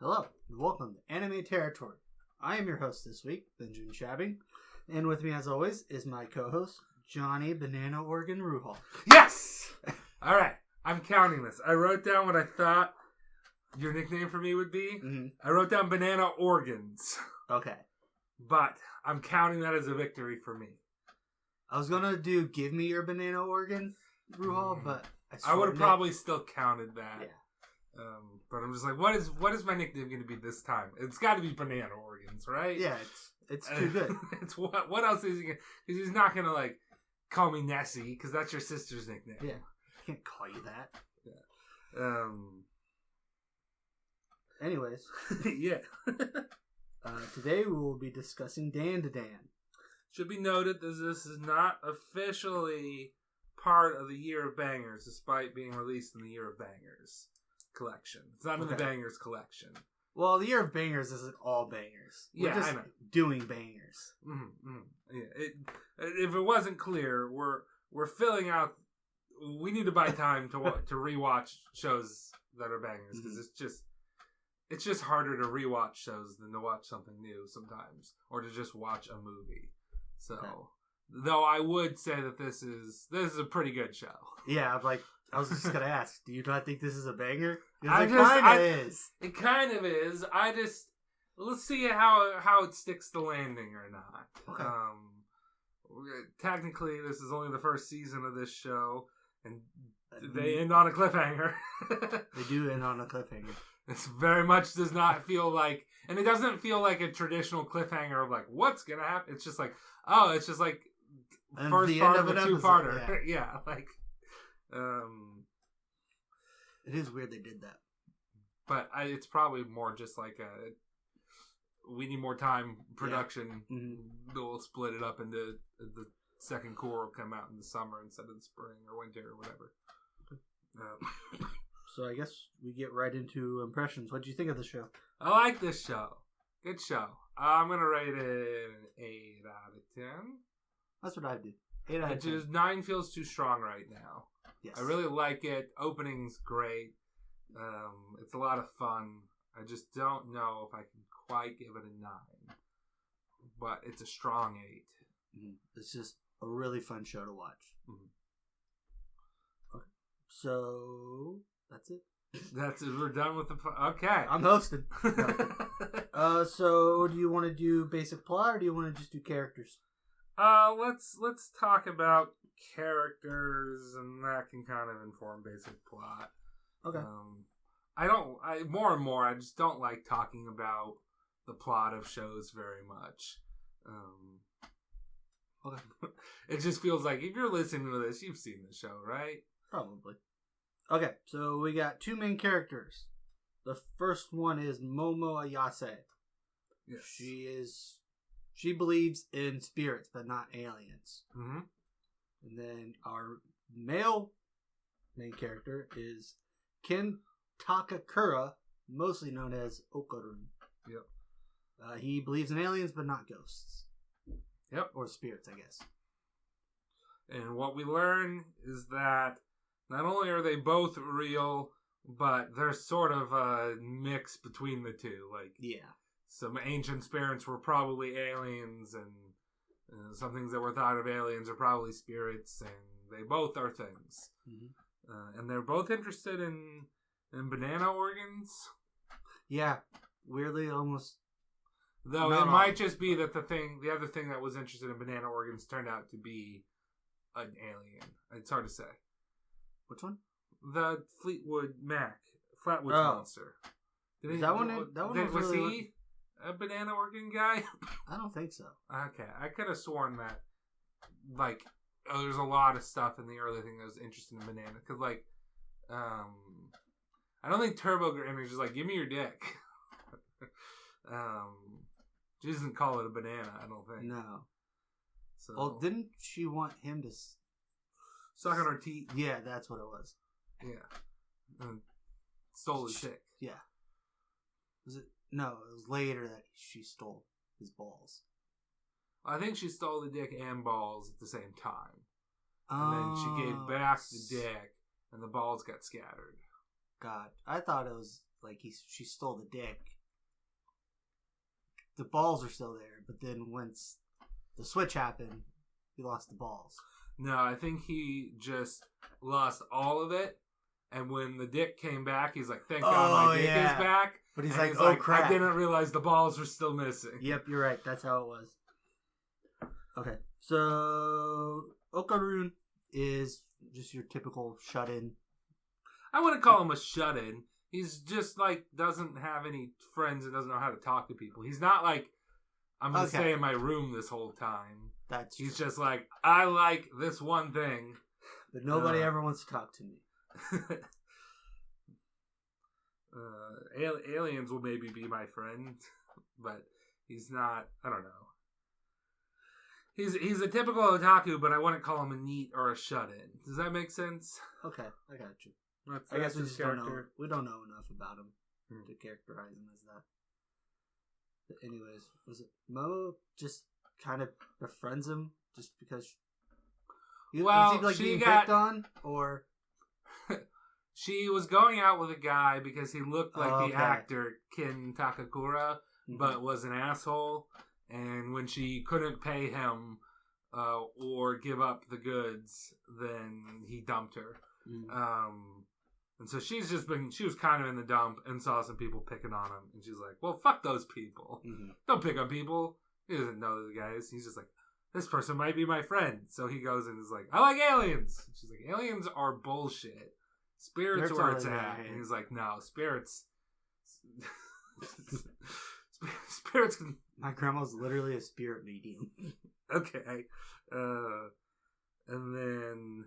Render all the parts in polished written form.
Hello, and welcome to Anime Territory. I am your host this week, Benjamin Shabbing, and with me as always is my co-host, Johnny Banana Organ Ruhal. Yes! Alright, I'm counting this. I wrote down what I thought your nickname for me would be. Mm-hmm. I wrote down Banana Organs. Okay. But I'm counting that as a victory for me. I was gonna do Give Me Your Banana Organ, Ruhal, but I would have probably still counted that. Yeah. But I'm just like, what is my nickname going to be this time? It's got to be Banana Organs, right? Yeah, it's too good. It's what else is he going to... Because he's not going to, like, call me Nessie, because that's your sister's nickname. Yeah, I can't call you that. Yeah. Anyways. Yeah. Today we will be discussing Dandadan. Should be noted that this is not officially part of the Year of Bangers, despite being released in the Year of Bangers collection. It's not in the Bangers collection. Well, the Year of Bangers isn't all bangers. We're just I know. Doing bangers. Yeah, if it wasn't clear, we're filling out. We need to buy time to rewatch shows that are bangers because it's just harder to rewatch shows than to watch something new sometimes, or to just watch a movie. So, though I would say that this is a pretty good show. Yeah, I was just gonna ask, do you not think this is a banger? It kind of is. Let's see how it sticks the landing or not. Okay. Technically, this is only the first season of this show, and they end on a cliffhanger. They do end on a cliffhanger. This very much does not feel like, and it doesn't feel like a traditional cliffhanger of like, what's gonna happen? It's just like, it's just like and first part of a two-parter. Yeah. Like, it is weird they did that. But it's probably more just like we need more time production. Yeah. Mm-hmm. We'll split it up into the second core will come out in the summer instead of the spring or winter or whatever. So I guess we get right into impressions. What do you think of the show? I like this show. Good show. I'm going to rate it an 8 out of 10. That's what I do. 8 out of 10. 9 feels too strong right now. Yes. I really like it. Opening's great. It's a lot of fun. I just don't know if I can quite give it a 9. But it's a strong 8. Mm-hmm. It's just a really fun show to watch. Mm-hmm. Okay. So, that's it. That's it. We're done with the... Okay. I'm hosting. So, do you want to do basic plot or do you want to just do characters? Let's talk about characters, and that can kind of inform basic plot. Okay. More and more, I just don't like talking about the plot of shows very much. Okay. It just feels like if you're listening to this, you've seen the show, right? Probably. Okay, so we got 2 main characters. The first one is Momo Ayase. Yes. She believes in spirits, but not aliens. Mm-hmm. And then our male main character is Ken Takakura, mostly known as Okarun. Yep. He believes in aliens, but not ghosts. Yep. Or spirits, I guess. And what we learn is that not only are they both real, but there's sort of a mix between the two. Like, yeah. Some ancient spirits were probably aliens, and some things that were thought of aliens are probably spirits, and they both are things. Mm-hmm. And they're both interested in banana organs. Yeah, weirdly, almost. Though it might just be that the other thing that was interested in banana organs turned out to be an alien. It's hard to say. Which one? The Flatwood monster. Was he a banana organ guy? I don't think so. Okay, I could have sworn that, like, there's a lot of stuff in the early thing that was interesting in banana. Because, like, I don't think Turbo Grandma's just like, give me your dick. She doesn't call it a banana, I don't think. No. So, well, didn't she want him to suck on her teeth? Yeah, that's what it was. Yeah. And stole his dick. Yeah. Was it? No, it was later that she stole his balls. I think she stole the dick and balls at the same time. And then she gave back the dick, and the balls got scattered. God, I thought it was like she stole the dick, the balls are still there, but then once the switch happened, he lost the balls. No, I think he just lost all of it. And when the dick came back, he's like, thank God my dick is back. But he's and like, oh crap. I didn't realize the balls were still missing. Yep, you're right. That's how it was. Okay, so Okarun is just your typical shut-in. I wouldn't call him a shut-in. He's just like, doesn't have any friends and doesn't know how to talk to people. He's not like, I'm going to stay in my room this whole time. He's just like, I like this one thing. But nobody ever wants to talk to me. Aliens will maybe be my friend, but he's not. I don't know. He's a typical otaku, but I wouldn't call him a neat or a shut-in. Does that make sense? Okay, I got you. I guess we just don't know. We don't know enough about him to characterize him as that. But anyways, was it Momo just kind of befriends him just because? Was he like being picked on, or? She was going out with a guy because he looked like the actor Kin Takakura, but was an asshole. And when she couldn't pay him or give up the goods, then he dumped her. And so she was kind of in the dump and saw some people picking on him. And she's like, well, fuck those people. Don't pick on people. He doesn't know the guys. He's just like, this person might be my friend. So he goes and is like, I like aliens. And she's like, aliens are bullshit. Spirits where it's at. And he's like, no, spirits. Spirits can. My grandma's literally a spirit medium. Okay. And then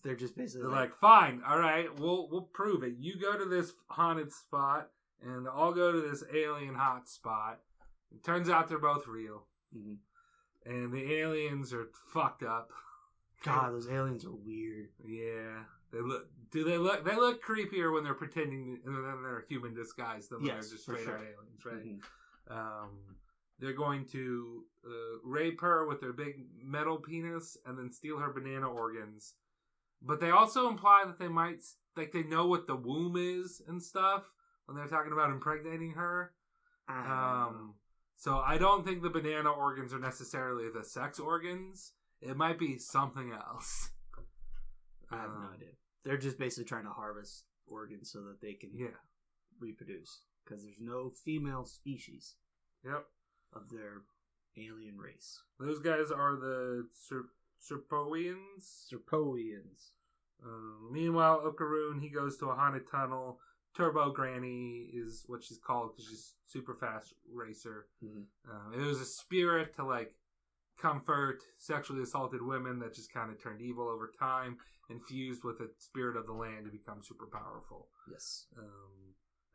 they're just basically like, fine, all right, we'll prove it. You go to this haunted spot, and I'll go to this alien hot spot. It turns out they're both real. And the aliens are fucked up. God, those aliens are weird. Yeah. They look creepier when they're pretending than they're human disguise than when they're just straight out aliens, right? They're going to rape her with their big metal penis and then steal her banana organs. But they also imply that they might, like, they know what the womb is and stuff when they're talking about impregnating her. So I don't think the banana organs are necessarily the sex organs. It might be something else. I have no idea. They're just basically trying to harvest organs so that they can reproduce. Because there's no female species of their alien race. Those guys are the Serpoians. Meanwhile, Okarun, he goes to a haunted tunnel. Turbo Granny is what she's called because she's super fast racer. It was a spirit to like comfort sexually assaulted women that just kind of turned evil over time and fused with the spirit of the land to become super powerful. Yes.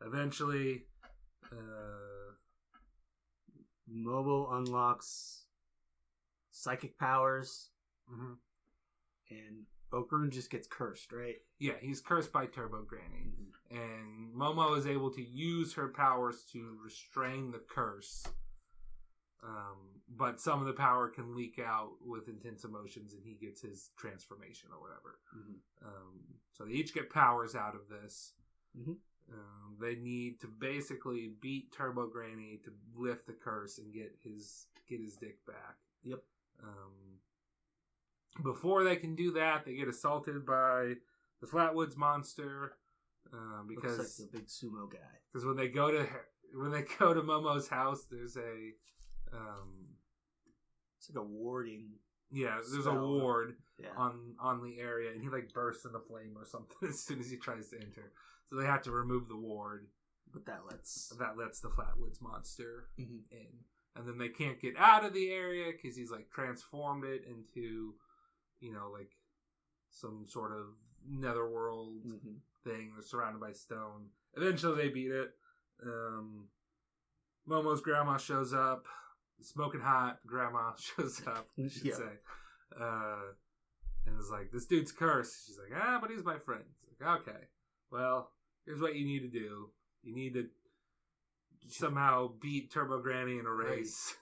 Eventually, Momo unlocks psychic powers, and Okarun just gets cursed, right? Yeah, he's cursed by Turbo Granny. And Momo is able to use her powers to restrain the curse. But some of the power can leak out with intense emotions and he gets his transformation or whatever. So they each get powers out of this. They need to basically beat Turbo Granny to lift the curse and get his dick back. Yep. Before they can do that, they get assaulted by the Flatwoods monster. Because looks like the big sumo guy. Because when they go to Momo's house, there's a it's like a warding. Yeah, there's a ward Yeah. on the area, and he like bursts into flame or something as soon as he tries to enter. So they have to remove the ward. But that lets the Flatwoods monster in, and then they can't get out of the area because he's like transformed it into, like some sort of netherworld thing. They're surrounded by stone. Eventually, they beat it. Momo's grandma shows up. Smoking hot grandma shows up, I should say. And is like, this dude's cursed. She's like, but he's my friend. It's like, okay, well, here's what you need to do. You need to somehow beat Turbo Granny in a race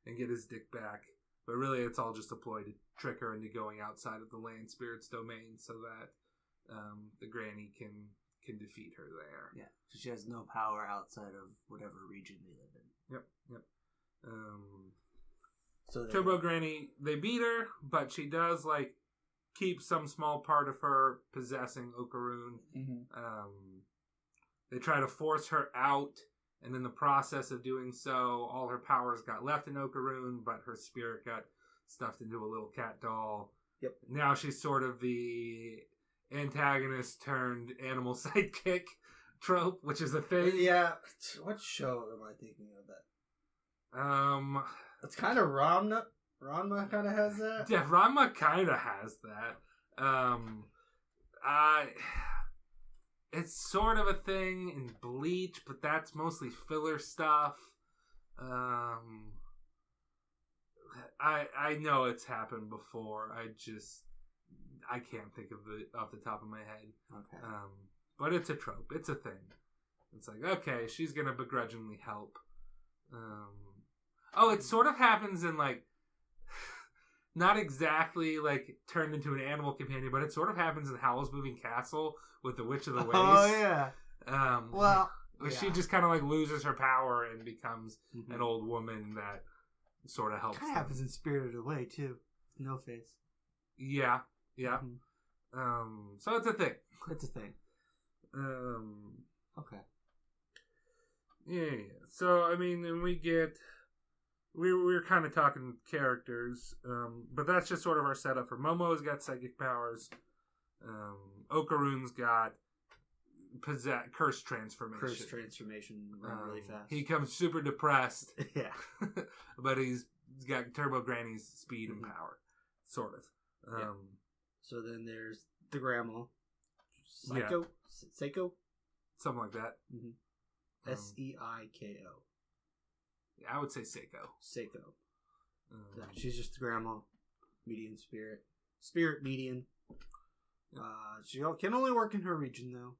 and get his dick back. But really, it's all just a ploy to trick her into going outside of the land spirit's domain so that the granny can defeat her there. Yeah, so she has no power outside of whatever region they live in. Yep. So Turbo Granny, they beat her, but she does like keep some small part of her possessing Okaroon. They try to force her out, and in the process of doing so, all her powers got left in Okaroon, but her spirit got stuffed into a little cat doll. Yep. Now she's sort of the antagonist turned animal sidekick trope, which is a thing. Yeah. What show am I thinking of that? It's kind of Ranma. Ranma kind of has that. Yeah, Ranma kind of has that. It's sort of a thing in Bleach, but that's mostly filler stuff. I know it's happened before. I can't think of it off the top of my head. Okay. But it's a trope. It's a thing. It's like, okay, she's gonna begrudgingly help. It sort of happens in like, not exactly like turned into an animal companion, but it sort of happens in Howl's Moving Castle with the Witch of the Waste. Oh yeah. She just kind of like loses her power and becomes an old woman that sort of helps. Kind of happens in Spirited Away too. No Face. Yeah. So it's a thing. It's a thing. Okay. Yeah. So I mean, and we're kind of talking characters, but that's just sort of our setup for Momo's got psychic powers. Okaroon's got curse transformation. Curse transformation really fast. He comes super depressed. Yeah. But he's got Turbo Granny's speed and power. Sort of. So then there's the grandma. Seiko? Something like that. Seiko. Yeah, I would say Seiko. She's just the grandma. Median spirit. Spirit median. She can only work in her region, though.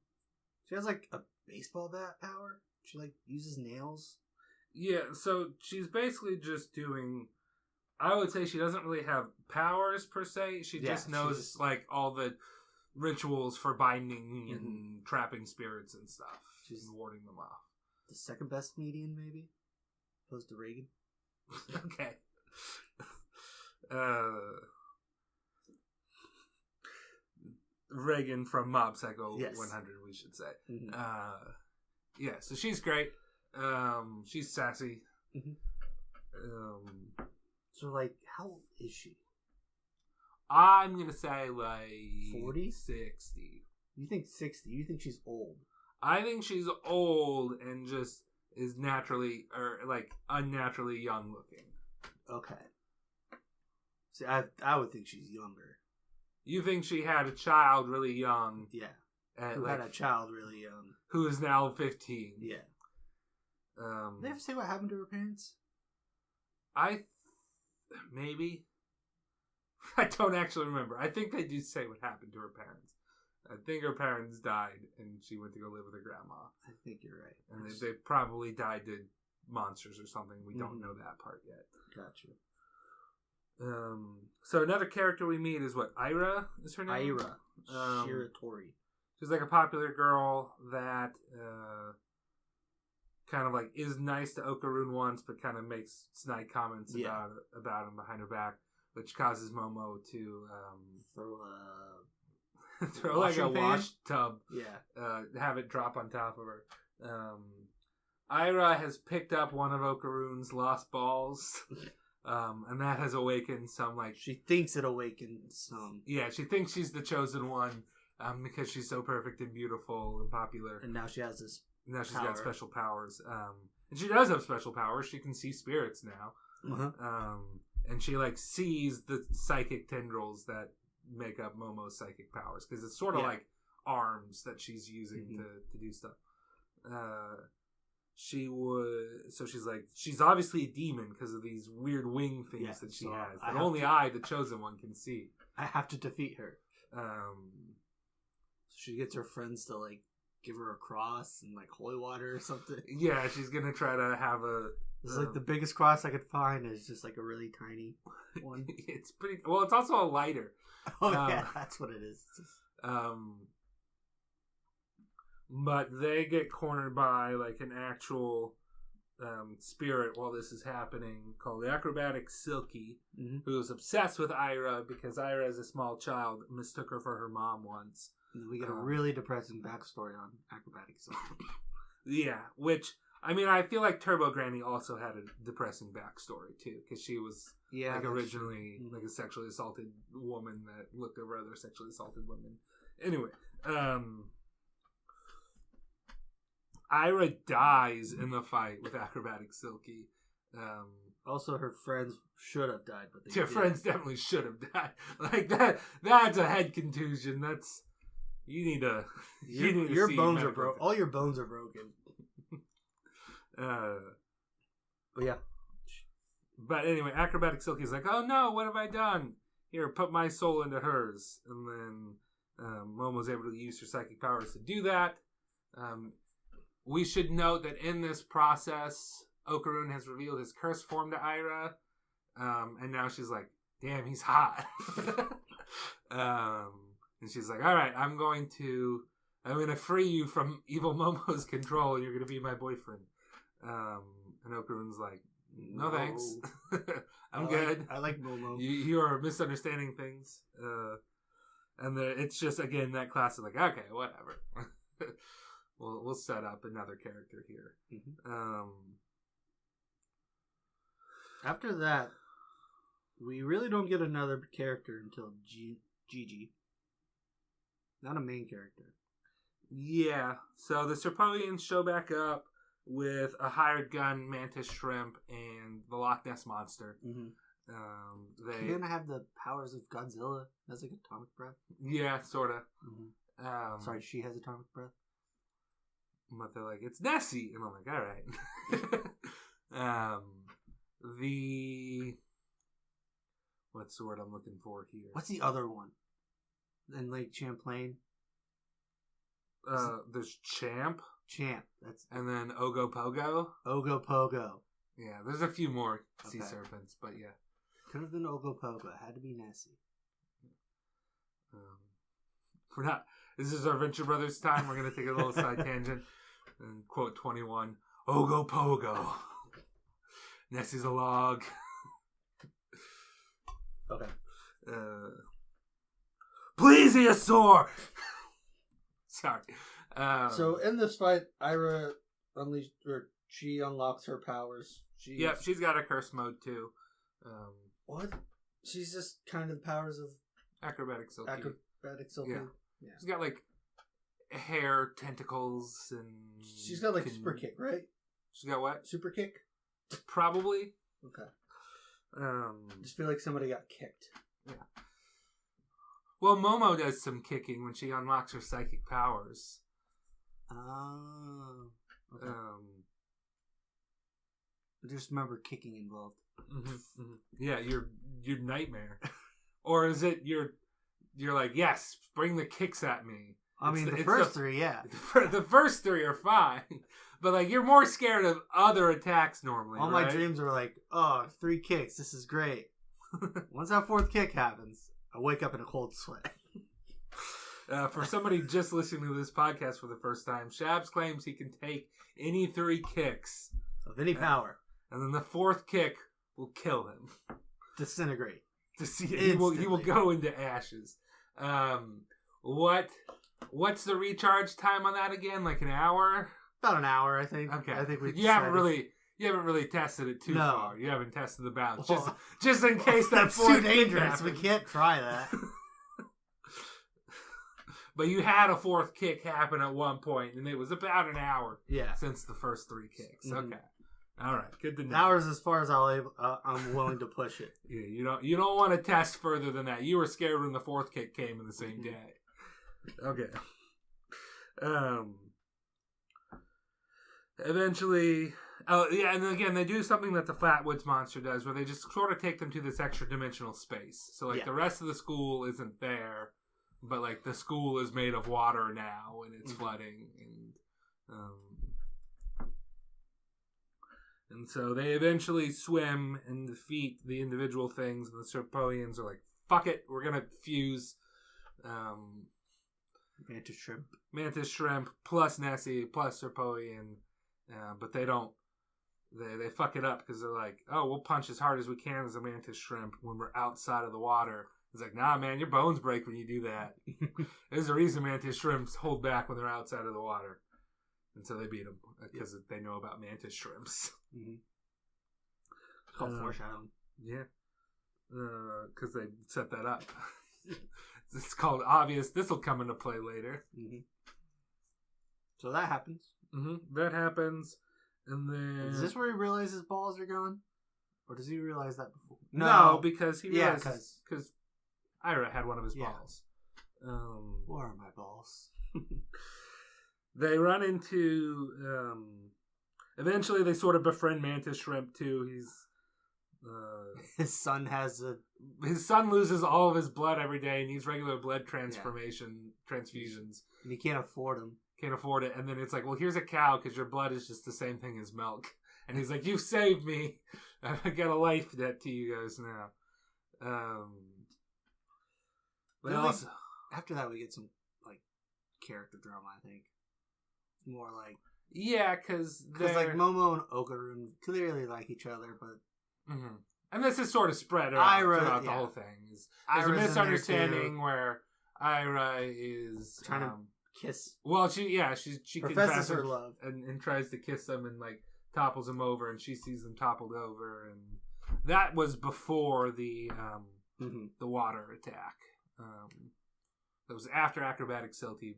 She has, like, a baseball bat power. She, like, uses nails. Yeah, so she's basically just doing... I would say she doesn't really have powers, per se. She just knows, like, all the rituals for binding and trapping spirits and stuff. She's warding them off. The second best median, maybe? Opposed to Reagan. Okay. Reagan from Mob Psycho 100, we should say. So she's great. She's sassy. So, like, how old is she? I'm going to say, like... 40? 60. You think 60? You think she's old? I think she's old and just is naturally, or, like, unnaturally young looking. Okay. See, I would think she's younger. You think she had a child really young? Yeah. Who had a child really young. Who is now 15. Yeah. Did they ever say what happened to her parents? Maybe. I don't actually remember. I think they do say what happened to her parents. I think her parents died and she went to go live with her grandma. I think you're right. And they probably died to monsters or something. We don't know that part yet. Gotcha. So another character we meet is what? Ira is her name? Ira. Shiratori. She's like a popular girl that kind of like is nice to Okaroon once, but kind of makes snide comments about him behind her back, which causes Momo to throw like a wash tub. Yeah. Have it drop on top of her. Ira has picked up one of Okaroon's lost balls. And that has awakened some, like... She thinks it awakened some. Yeah, she thinks she's the chosen one because she's so perfect and beautiful and popular. And now she has this Now she's got special powers. And she does have special powers. She can see spirits now. And she, like, sees the psychic tendrils that make up Momo's psychic powers. Because it's sort of like arms that she's using to do stuff. She's obviously a demon because of these weird wing things that she has. That only I, the chosen one, can see. I have to defeat her. So she gets her friends to, like, give her a cross and, like, holy water or something. Yeah, she's gonna try to have a... It's like the biggest cross I could find is just, like, a really tiny one. It's pretty... Well, it's also a lighter. Oh, yeah, that's what it is. But they get cornered by, like, an actual spirit while this is happening called the Acrobatic Silky, who is obsessed with Ira because Ira, as a small child, mistook her for her mom once. We get a really depressing backstory on Acrobatic Silky. Yeah, which, I mean, I feel like Turbo Granny also had a depressing backstory, too, because she was originally like a sexually assaulted woman that looked over other sexually assaulted women. Anyway, Ira dies in the fight with Acrobatic Silky. Also, her friends should have died, but her friends definitely should have died. Like that's a head contusion. That's you need to. Your bones are broken. All your bones are broken. But yeah. But anyway, Acrobatic Silky's like, oh no, what have I done? Here, put my soul into hers. And then Momo's able to use her psychic powers to do that. We should note that in this process, Okarun has revealed his curse form to Ira. And now she's like, damn, he's hot. And she's like, all right, I'm going to free you from evil Momo's control, and you're going to be my boyfriend. And Okarun's like, no thanks. I'm good. I like Momo. You are misunderstanding things. And it's just, again, that class of like, okay, whatever. We'll set up another character here. After that, we really don't get another character until Gigi. Not a main character. Yeah. So the Serpoians show back up with a hired gun, Mantis Shrimp, and the Loch Ness Monster. They gonna have the powers of Godzilla as like atomic breath. Yeah, sorta. Sorry, she has atomic breath. But they're like, it's Nessie, and I'm like, all right. What's the word I'm looking for here? What's the other one? In Lake Champlain. There's Champ. That's and then Ogopogo. Ogopogo. Yeah, there's a few more sea serpents, but yeah. Could have been Ogopogo. It had to be Nessie. We're not. This is our Venture Brothers time. We're gonna take a little side tangent and quote 21. Ogopogo. Nessie's a log. Okay. Plesiosaur. Sorry. So in this fight, Ira she unlocks her powers. She's got a curse mode too. What? She's just kind of the powers of Acrobatic Silky. Yeah. She's got like hair, tentacles, and she's got like super kick, right? She's got what? Super kick? Probably. Okay. I just feel like somebody got kicked. Yeah. Well, Momo does some kicking when she unlocks her psychic powers. Oh. Okay. I just remember kicking involved. Yeah, your nightmare. Or is it you're like, yes, bring the kicks at me. I mean, the first three, yeah. The first three are fine. But, like, you're more scared of other attacks normally, All right? my dreams were like, oh, 3 kicks, this is great. Once that 4th kick happens, I wake up in a cold sweat. For somebody just listening to this podcast for the first time, Shabs claims he can take any 3 kicks. Of any power. And then the 4th kick will kill him. Disintegrate. He will go into ashes. What's the recharge time on that again? Like an hour? About an hour, I think. Okay. I think you haven't really tested it too far. You haven't tested the bounds. Well, just in case that's too dangerous. We can't try that. But you had a 4th kick happen at one point, and it was about an hour. Yeah. Since the first 3 kicks. Okay. All right. Good to know. An hour is as far as I'm willing to push it. Yeah. You don't want to test further than that. You were scared when the 4th kick came in the same day. Okay. Eventually, and then again, they do something that the Flatwoods monster does, where they just sort of take them to this extra dimensional space. So, like, the rest of the school isn't there, but, like, the school is made of water now, and it's flooding, and so they eventually swim and defeat the individual things, and the Serpoians are like, fuck it, we're gonna fuse, Mantis Shrimp plus Nessie plus Serpoian, but they don't they fuck it up because they're like, oh, we'll punch as hard as we can as a mantis shrimp when we're outside of the water. It's like, nah, man, your bones break when you do that. There's a reason mantis shrimps hold back when they're outside of the water. And so they beat them because they know about mantis shrimps. Mm-hmm. It's called foreshadowing. Yeah. Because they set that up. It's called obvious. This will come into play later. Mm-hmm. So that happens. Mm-hmm. That happens. And then... Is this where he realizes his balls are gone? Or does he realize that before? No, because he realizes... Because Ira had one of his balls. Where are my balls? They run into... eventually they sort of befriend Mantis Shrimp, too. He's... his son has a... His son loses all of his blood every day and needs regular blood transfusions. And he can't afford them. Can't afford it. And then it's like, well, here's a cow because your blood is just the same thing as milk. And he's like, you've saved me. I got a life debt to you guys now. But also... After that, we get some, like, character drama, I think. More like... Yeah, because like, Momo and Okaroon clearly like each other, but... Mm-hmm. And this is sort of spread out throughout the whole thing. There's a misunderstanding where Ira is... trying to kiss... Well, she professes her love. And tries to kiss them and, like, topples them over, and she sees them toppled over. And that was before the water attack. That was after Acrobatic Silky,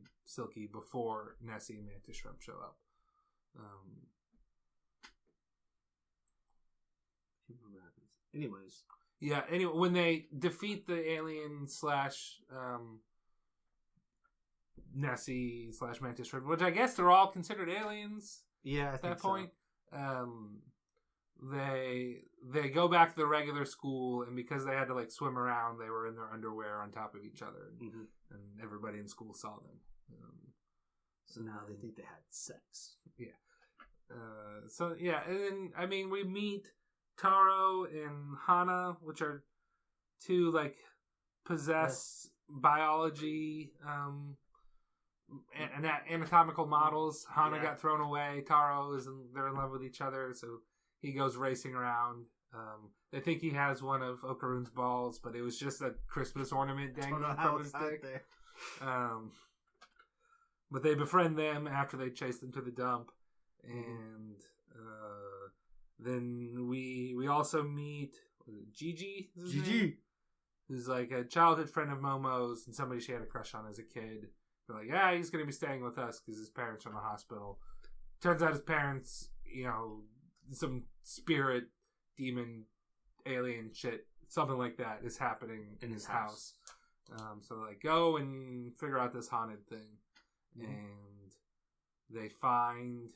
before Nessie and Mantis Shrimp show up. Anyways. Yeah, anyway, when they defeat the alien / Nessie / Mantis Shrimp, which I guess they're all considered aliens at that point. They go back to the regular school, and because they had to, like, swim around, they were in their underwear on top of each other. And everybody in school saw them. So now they think they had sex. Yeah. And then, I mean, we meet Taro and Hana, which are two, like, possessed biology and anatomical models. Hana got thrown away. Taro they're in love with each other, so he goes racing around. They think he has one of Okaroon's balls, but it was just a Christmas ornament dangling from his dick. But they befriend them after they chase them to the dump. And then we also meet Gigi. Gigi, who's like a childhood friend of Momo's and somebody she had a crush on as a kid. They're like, he's going to be staying with us because his parents are in the hospital. Turns out his parents, some spirit, demon, alien shit, something like that is happening in his house. So they go and figure out this haunted thing. And they find...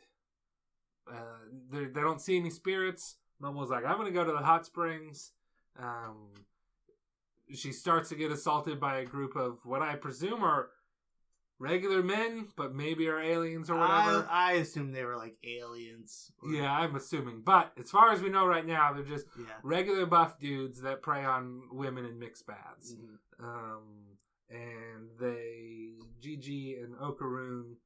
they don't see any spirits. Momo's like, I'm going to go to the hot springs. She starts to get assaulted by a group of what I presume are regular men, but maybe are aliens or whatever. I assume they were like aliens. Yeah, I'm assuming. But as far as we know right now, they're just regular buff dudes that prey on women in mixed baths. And Gigi and Okaroon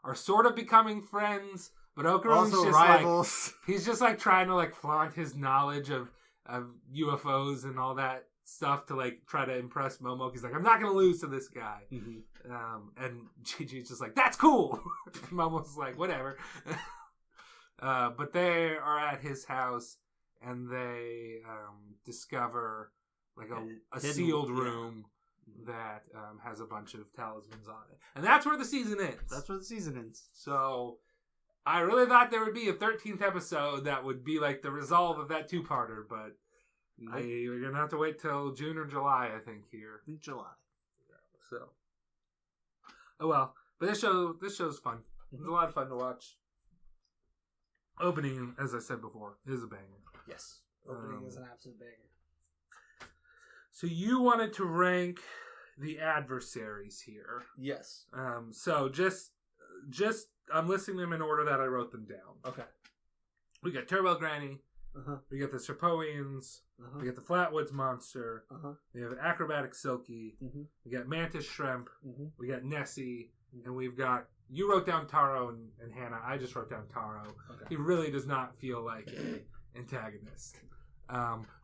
are sort of becoming friends, but Okaroon's also just rivals. He's just like trying to like flaunt his knowledge of UFOs and all that stuff to like try to impress Momo. He's like, I'm not gonna lose to this guy. And Gigi's just like, that's cool. Momo's like, whatever. But they are at his house and they discover like a sealed room that has a bunch of talismans on it. And that's where the season ends. So I really thought there would be a 13th episode that would be like the resolve of that two-parter, but we're going to have to wait till June or July, I think, here. July. So. Oh, well. But this show's fun. It's a lot of fun to watch. Opening, as I said before, is a banger. Yes. Opening is an absolute banger. So you wanted to rank the adversaries here. Yes. So just I'm listing them in order that I wrote them down. Okay. We got Turbo Granny. We got the Serpoians. We got the Flatwoods Monster. We have Acrobatic Silky. We got Mantis Shrimp. We got Nessie. And we've got You wrote down Taro and Hannah. I just wrote down Taro. Okay. He really does not feel like an antagonist.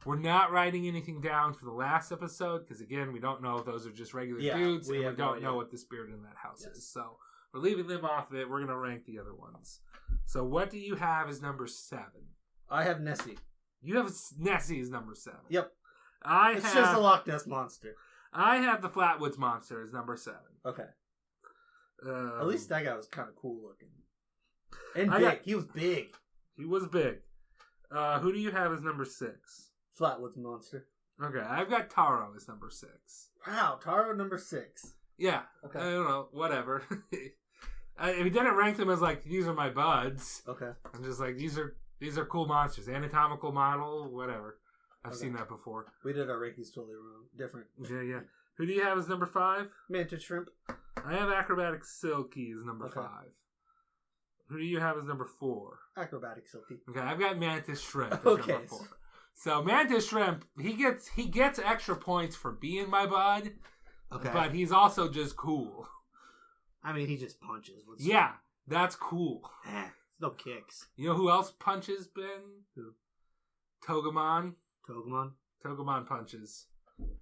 We're not writing anything down for the last episode because, again, we don't know if those are just regular dudes, and we don't know what the spirit in that house is. So we're leaving them off of it. We're going to rank the other ones. So what do you have as number 7? I have Nessie. You have Nessie as number 7. Yep. It's just a Loch Ness monster. I have the Flatwoods Monster as number 7. Okay. At least that guy was kind of cool looking. And big. He was big. He was big. Who do you have as number 6? Flatwoods Monster. Okay, I've got Taro as number 6. Wow, Taro number 6. Yeah. Okay. I don't know. Whatever. He didn't rank them as like, these are my buds. Okay. I'm just like, these are cool monsters. Anatomical model, whatever. I've seen that before. We did our rankings totally wrong. Different. Yeah. Who do you have as number 5? Mantis Shrimp. I have Acrobatic Silky as number 5. Who do you have as number 4? Acrobatic Silky. Okay, I've got Mantis Shrimp as number 4. So Mantis Shrimp, he gets extra points for being my bud. Okay. But he's also just cool. I mean, he just punches. Yeah, that's cool. No kicks. You know who else punches, Ben? Who? Togemon. Togemon punches.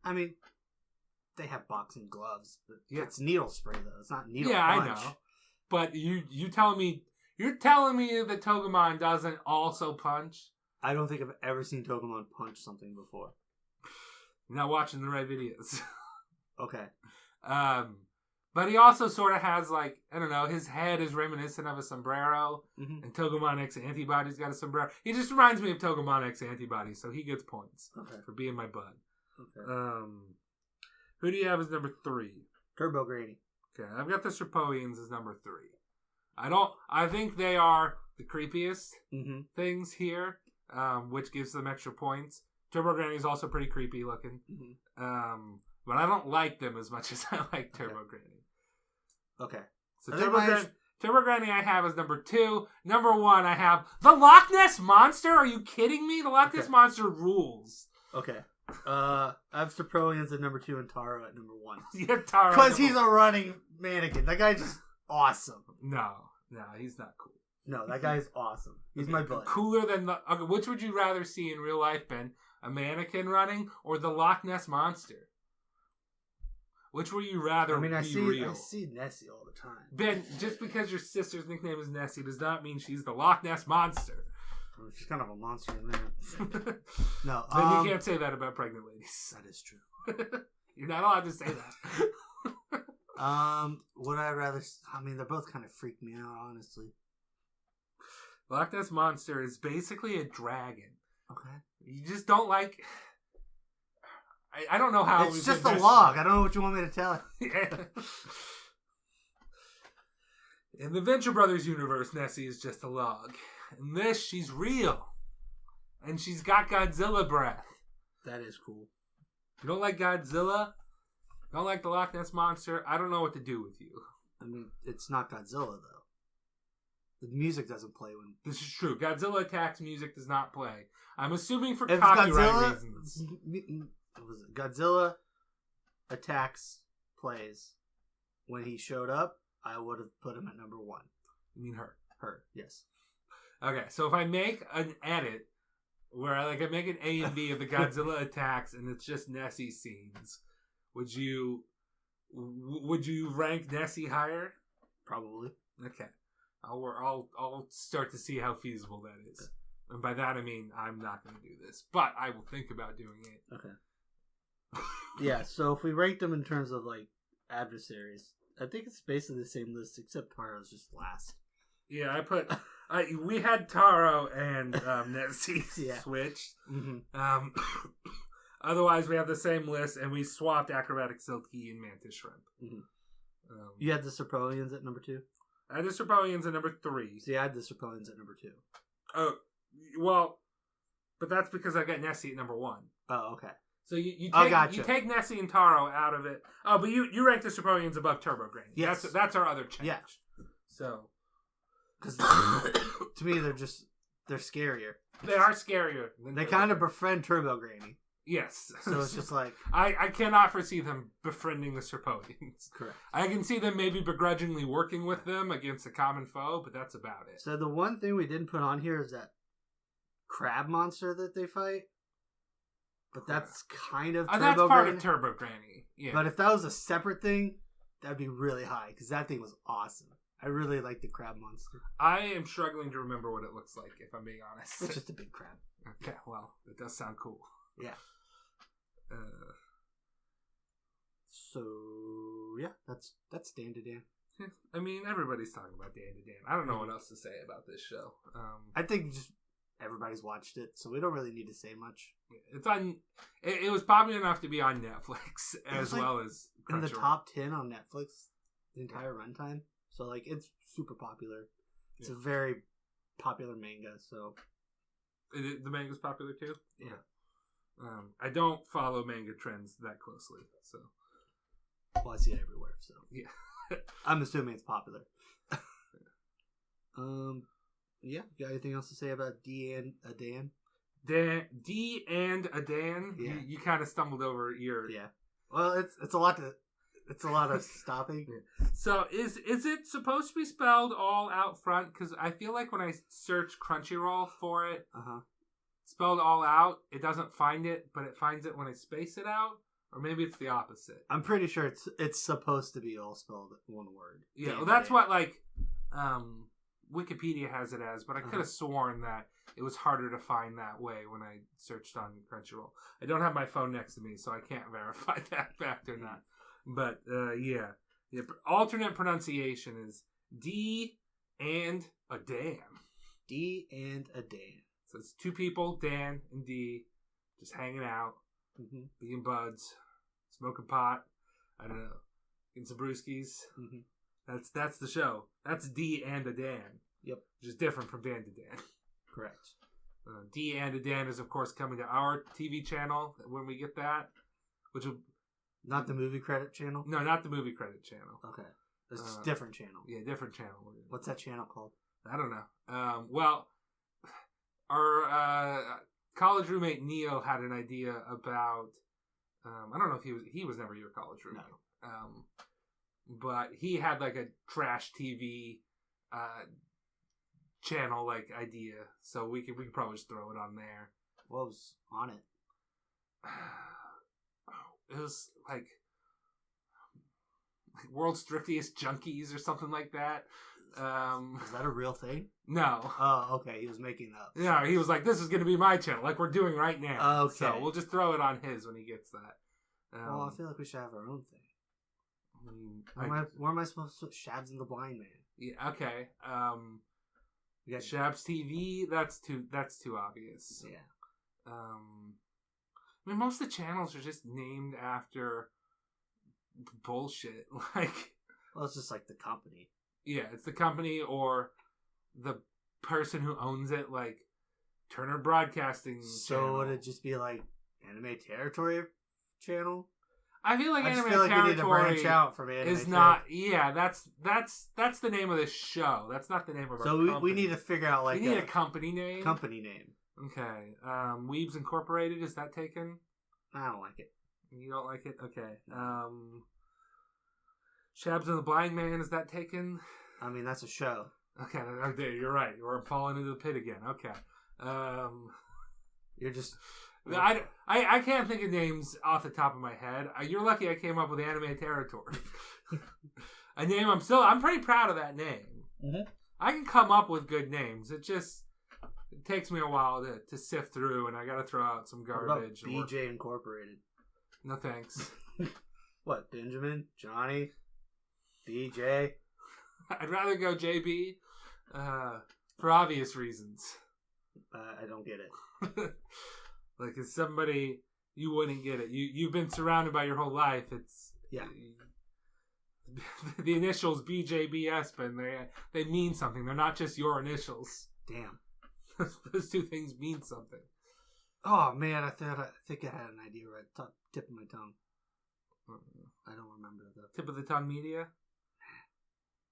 I mean, they have boxing gloves, but it's needle spray though. It's not needle punch. I know. But you're telling me that Togemon doesn't also punch? I don't think I've ever seen Togemon punch something before. You're not watching the right videos. Okay. But he also sort of has, like, I don't know, his head is reminiscent of a sombrero, and Togemon X Antibody's got a sombrero. He just reminds me of Togemon X Antibody, so he gets points for being my bud. Okay. Who do you have as number 3? Turbo Granny. Okay, I've got the Serpoians as number 3. I think they are the creepiest things here, which gives them extra points. Turbo Granny is also pretty creepy looking. But I don't like them as much as I like Turbo Granny. Okay. So Turbo Granny I have as number 2. Number 1 I have the Loch Ness Monster. Are you kidding me? The Loch Ness Monster rules. Okay. I have Serpoians at number 2 and Taro at number 1. Yeah, Taro. Because he's a running mannequin. That guy's just awesome. No, he's not cool. No, that guy's awesome. He's my buddy. Cooler than the... Okay, which would you rather see in real life, Ben? A mannequin running or the Loch Ness Monster? Which would you rather be real? I see Nessie all the time. Ben, just because your sister's nickname is Nessie does not mean she's the Loch Ness Monster. She's kind of a monster in there. No. Then you can't say that about pregnant ladies. That is true. You're not allowed to say that. Would I rather... I mean, they both kind of freak me out, honestly. Loch Ness Monster is basically a dragon. Okay. You just don't like... I don't know how... It's just a log. I don't know what you want me to tell you. In the Venture Brothers universe, Nessie is just a log. In this, she's real. And she's got Godzilla breath. That is cool. You don't like Godzilla? Don't like the Loch Ness Monster? I don't know what to do with you. I mean, it's not Godzilla, though. The music doesn't play when... This is true. Godzilla Attacks music does not play. I'm assuming for copyright reasons. What was it? Godzilla Attacks plays. When he showed up, I would have put him at number 1. You mean her? Her, yes. Okay, so if I make an edit where I make an A and B of the Godzilla Attacks and it's just Nessie scenes, would you rank Nessie higher? Probably. Okay. I'll start to see how feasible that is. Okay. And by that I mean I'm not going to do this, but I will think about doing it. Okay. Yeah, so if we rank them in terms of adversaries, I think it's basically the same list except Taro's just last. Yeah, we had Taro and Nessie switched. Mm-hmm. Otherwise, we have the same list, and we swapped Acrobatic Silky and Mantis Shrimp. Mm-hmm. You had the Serpoians at number 2? I had the Serpoians at number 3. See, I had the Serpoians at number 2. Oh, well, but that's because I got Nessie at number 1. Oh, okay. So you take Nessie and Taro out of it. Oh, but you rank the Serpoians above Turbo Granny. Yes. That's our other change. Yeah. So, because to me they're scarier. They are scarier. They kind of befriend Turbo Granny. Yes. So it's just like... I cannot foresee them befriending the Serpodians. Correct. I can see them maybe begrudgingly working with them against a common foe, but that's about it. So the one thing we didn't put on here is that crab monster that they fight. But that's kind of Turbo that's part Granny. of Turbo Granny. Yeah. But if that was a separate thing, that'd be really high, because that thing was awesome. I really like the crab monster. I am struggling to remember what it looks like, if I'm being honest. It's just a big crab. Okay, well, it does sound cool. Yeah. So yeah, that's Dandadan. I mean, everybody's talking about Dandadan. I don't know what else to say about this show. I think just everybody's watched it, so we don't really need to say much. It's on. It was popular enough to be on Netflix as well as in the Crunchyroll. top 10 on Netflix the entire runtime. So like, it's super popular. It's a very popular manga. So the manga's popular too. Yeah. I don't follow manga trends that closely, so. Well, I see it everywhere, so yeah. I'm assuming it's popular. Yeah. Got anything else to say about D and a Dan? D and a Dan. Yeah. You kind of stumbled over your. Yeah. Well, it's a lot of stopping. So is it supposed to be spelled all out front? Because I feel like when I search Crunchyroll for it, spelled all out, it doesn't find it, but it finds it when I space it out. Or maybe it's the opposite. I'm pretty sure it's supposed to be all spelled one word. Yeah, well, that's what Wikipedia has it as, but I could have sworn that it was harder to find that way when I searched on Crunchyroll. I don't have my phone next to me, so I can't verify that fact or not. But yeah, alternate pronunciation is D and a Dan. D and a Dan. So it's two people, Dan and D, just hanging out, being buds, smoking pot. I don't know, getting some brewskis. That's the show. That's D and a Dan. Yep, which is different from Dan to Dan. Correct. D and a Dan is of course coming to our TV channel when we get that, which will not the movie credit channel. No, not the movie credit channel. Okay, it's a different channel. Yeah, different channel. What's that channel called? I don't know. Well, our college roommate Neo had an idea about. I don't know if he was never your college roommate. No. But he had like a trash TV channel like idea, so we could probably just throw it on there. What was on it? It was like World's Thriftiest Junkies or something like that. Is that a real thing? No. Oh, okay. He was making up. Yeah, he was like, "This is going to be my channel, like we're doing right now." Okay. So we'll just throw it on his when he gets that. Well, I feel like we should have our own thing. I mean, where am I supposed to put Shabs and the Blind Man? Yeah. Okay. We got Shabs TV. That's too obvious. Yeah. I mean, most of the channels are just named after bullshit. Like, well, it's just like the company. Yeah, it's the company or the person who owns it, like Turner Broadcasting. So channel. would it just be like Anime Territory channel? I feel like Anime feel like Territory we need to branch out from Anime is not. Yeah, that's the name of this show. That's not the name of our. So we need to figure out like we need a company name. Company name. Okay. Weebs Incorporated, is that taken? I don't like it. You don't like it? Okay. Shabs and the Blind Man, is that taken? I mean, that's a show. Okay, you're right. We're falling into the pit again. Okay. You're just... I can't think of names off the top of my head. You're lucky I came up with Anime Territory. A name I'm pretty proud of that name. Mm-hmm. I can come up with good names. It takes me a while to sift through, and I got to throw out some garbage. What about BJ Incorporated? No thanks. What, Benjamin? Johnny? BJ? I'd rather go JB for obvious reasons. I don't get it. Like, it's somebody you wouldn't get it. You've been surrounded by your whole life. It's the initials BJBS, but they mean something. They're not just your initials. Damn. Those two things mean something. Oh man, I think I had an idea right tip of my tongue. I don't remember the tip of the tongue media.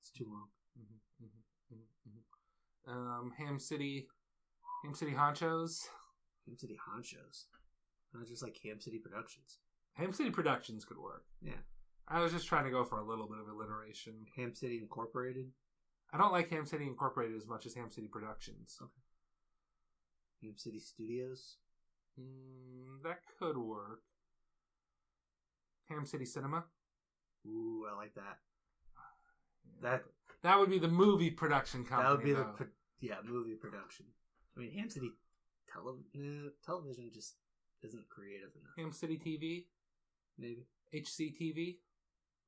It's too long. Ham City Honchos. Ham City Honchos. Not just like Ham City Productions. Ham City Productions could work. Yeah. I was just trying to go for a little bit of alliteration. Ham City Incorporated. I don't like Ham City Incorporated as much as Ham City Productions. Okay. Ham City Studios. That could work. Ham City Cinema. Ooh, I like that. That would be the movie production company. That would be movie production. I mean, Ham City television just isn't creative enough. Ham City TV, maybe HCTV.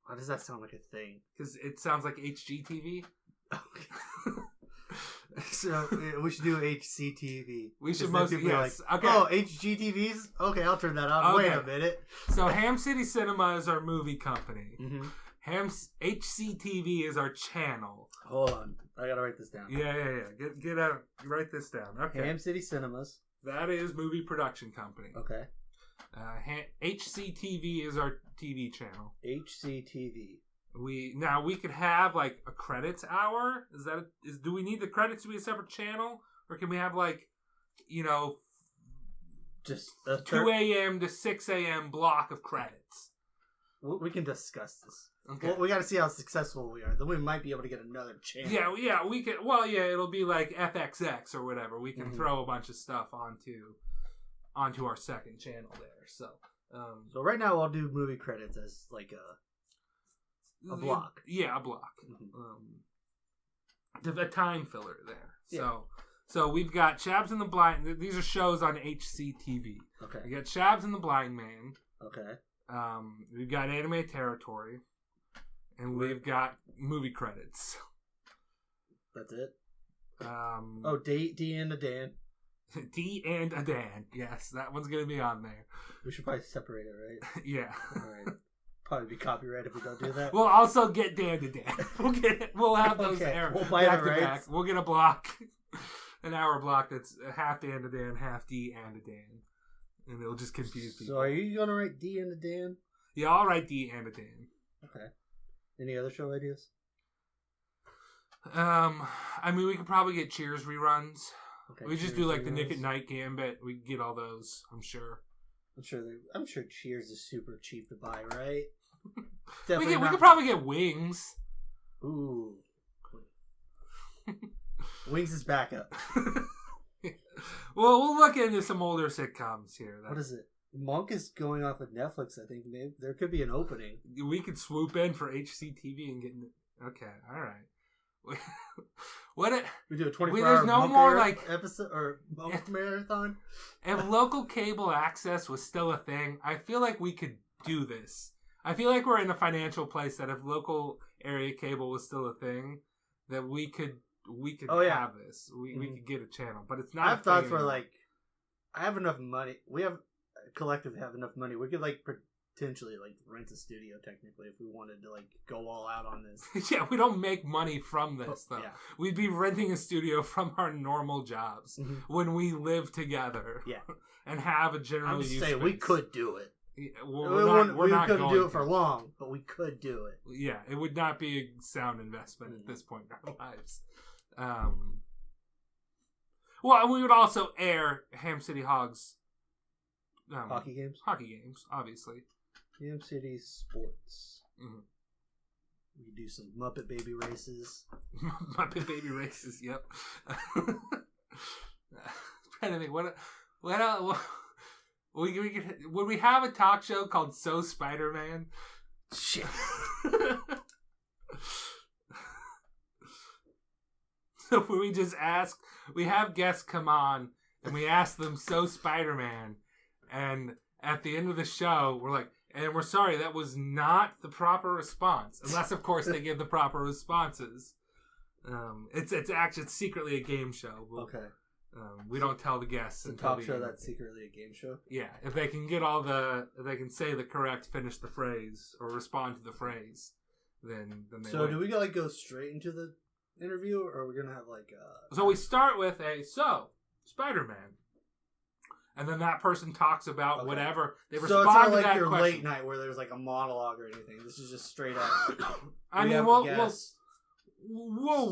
Why does that sound like a thing? Because it sounds like HGTV. Okay. So we should do HCTV. We should mostly yes. Like, okay. Oh, HGTVs. Okay, I'll turn that on. Okay. Wait a minute. So Ham City Cinema is our movie company. Mm-hmm. HCTV is our channel. Hold on, I gotta write this down. Yeah. Get out. Write this down. Okay. Ham City Cinemas. That is movie production company. Okay. HCTV is our TV channel. HCTV. We could have like a credits hour. Do we need the credits to be a separate channel, or can we have like, just 2 a.m. to 6 a.m. block of credits? We can discuss this. Okay. Well, we got to see how successful we are. Then we might be able to get another channel. Yeah, we could. Well, yeah, it'll be like FXX or whatever. We can throw a bunch of stuff onto our second channel there. So right now I'll do movie credits as like a block. Yeah, a block. A time filler there. Yeah. So we've got Shabs and the Blind. These are shows on HCTV. Okay. We got Shabs and the Blind Man. Okay. We've got Anime Territory. And we've got movie credits. That's it? D and a Dan. D and a Dan. Yes, that one's going to be on there. We should probably separate it, right? Yeah. All right. Probably be copyright if we don't do that. We'll also get Dan to Dan. We'll have those there. We'll buy back the to rights. back. We'll get a block. An hour block that's half Dan to Dan, half D and a Dan. And it'll just confuse people. So are you going to write D and a Dan? Yeah, I'll write D and a Dan. Okay. Any other show ideas? I mean, we could probably get Cheers reruns. Okay, we just do like the Nick at Night Gambit. We can get all those, I'm sure. I'm sure Cheers is super cheap to buy, right? we could probably get Wings. Ooh. Wings is backup. Well, we'll look into some older sitcoms here. What is it? Monk is going off of Netflix, I think. Maybe there could be an opening. We could swoop in for HCTV and get... Okay, all right. We do a 24-hour there's no more like episode or Monk marathon. If local cable access was still a thing, I feel like we could do this. I feel like we're in a financial place that if local area cable was still a thing, that we could have this. We could get a channel, but it's not. I have thoughts where like I have enough money. We have collectively have enough money. We could like potentially like rent a studio technically if we wanted to like go all out on this. Yeah, we don't make money from this though. Yeah. We'd be renting a studio from our normal jobs when we live together. Yeah, and have a general use space. We could do it. Yeah, well, we couldn't do it for long, but we could do it. Yeah, it would not be a sound investment at this point in our lives. Well, we would also air Ham City Hogs hockey games, obviously. Ham City Sports. Mm-hmm. We do some Muppet Baby races. Muppet Baby races. Yep. Trying to think what else. Would we have a talk show called So Spider-Man? Shit. So when we just ask, we have guests come on and we ask them So Spider-Man, and at the end of the show we're like, and we're sorry, that was not the proper response, unless of course they give the proper responses. It's secretly a game show. Okay. We don't tell the guests. It's a talk show that's secretly a game show? Yeah. If they can get if they can say the correct, finish the phrase, or respond to the phrase, then they So win. Do we go straight into the interview, or are we going to have So we start with Spider-Man. And then that person talks about whatever. They respond it's not to like that your question. late night where there's like a monologue or anything. This is just straight up. I mean, we'll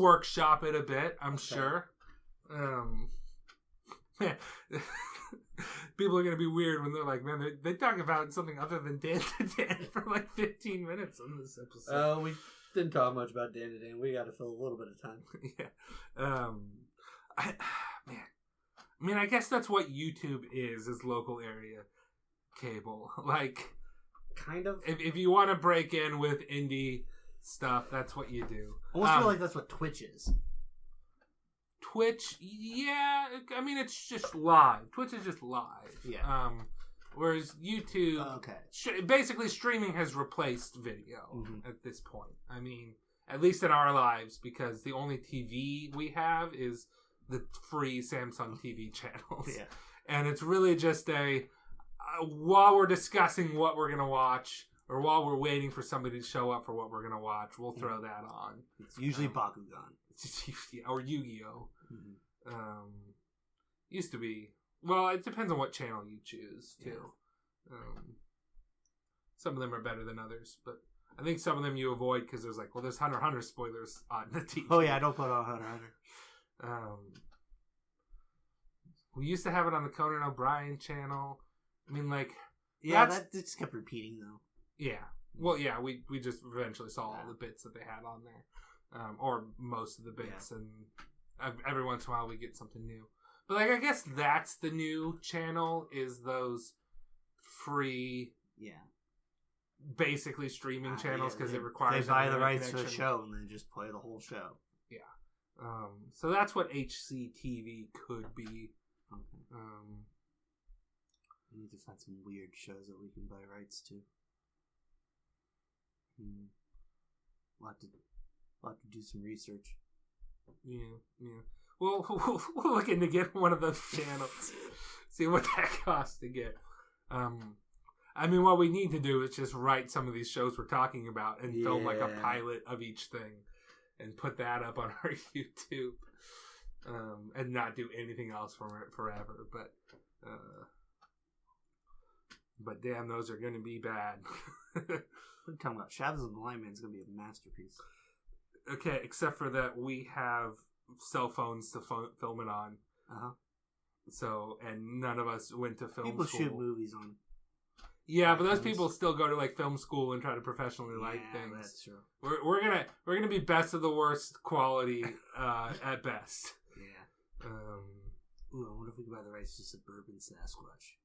workshop it a bit, I'm sure. people are going to be weird when they're like, man, they talk about something other than Dandadan for like 15 minutes on this episode. We didn't talk much about Dandadan. We got to fill a little bit of time. Yeah. Man, I guess that's what YouTube is local area cable. Like, kind of. If you want to break in with indie stuff, that's what you do. I almost feel like that's what Twitch is. Twitch, yeah. I mean, it's just live. Twitch is just live. Yeah. Whereas YouTube, basically streaming has replaced video at this point. I mean, at least in our lives, because the only TV we have is the free Samsung TV channels. Yeah. And it's really just while we're discussing what we're going to watch, or while we're waiting for somebody to show up for what we're going to watch, we'll throw that on. It's usually Bakugan. Or Yu-Gi-Oh! Used to be. Well, it depends on what channel you choose, too. Yeah. Some of them are better than others, but I think some of them you avoid because there's like, well, there's Hunter x Hunter spoilers on the TV. Oh, yeah, I don't put on Hunter x Hunter. We used to have it on the Conan O'Brien channel. I mean, like... Yeah, that just kept repeating, though. Yeah. Well, yeah, we just eventually saw all the bits that they had on there. Or most of the bits, and every once in a while we get something new. But, like, I guess that's the new channel, is those free... Yeah. Basically streaming channels, because it requires... They buy the rights to the show, and they just play the whole show. Yeah. So that's what HCTV could be. Okay. We need to find some weird shows that we can buy rights to. We'll have to do some research. Yeah. We'll look into get one of those channels. See what that costs to get. I mean, what we need to do is just write some of these shows we're talking about and film like a pilot of each thing and put that up on our YouTube. And not do anything else for it forever. But damn, those are going to be bad. What are you talking about? Shadows of the Lion Man is going to be a masterpiece. Okay, except for that we have cell phones to film it on. So, and none of us went to film school. People shoot movies on. Yeah, but those people still go to like film school and try to professionally light things. That's true. We're gonna be best of the worst quality at best. Yeah. Ooh, I wonder if we can buy the rights to Suburban Sasquatch.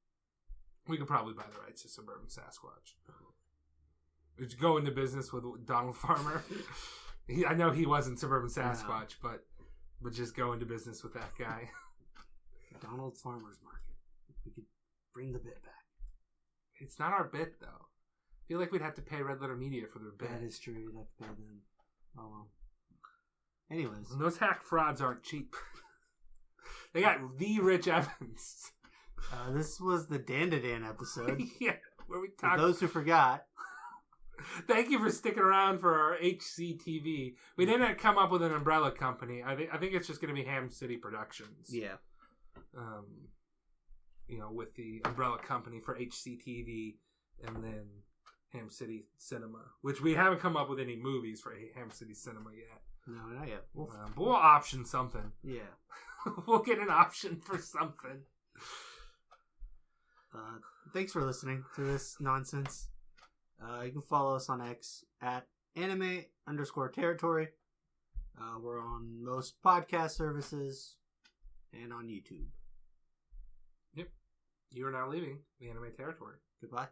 We could probably buy the rights to Suburban Sasquatch. Would you go into business with Donald Farmer? I know he wasn't Suburban Sasquatch, but just go into business with that guy. Donald Farmer's Market. We could bring the bit back. It's not our bit, though. I feel like we'd have to pay Red Letter Media for their bit. That is true. We'd have to pay them. Oh, well. Anyways. And those hack frauds aren't cheap. They got the Rich Evans. This was the Dandadan episode. Yeah. Where we talk. For those who forgot. Thank you for sticking around for our HCTV. We didn't come up with an umbrella company. I think it's just going to be Ham City Productions. Yeah. With the umbrella company for HCTV and then Ham City Cinema, which we haven't come up with any movies for Ham City Cinema yet. No, not yet. But we'll option something. Yeah. We'll get an option for something. Thanks for listening to this nonsense. You can follow us on X at anime_territory. We're on most podcast services and on YouTube. Yep. You are now leaving the anime territory. Goodbye.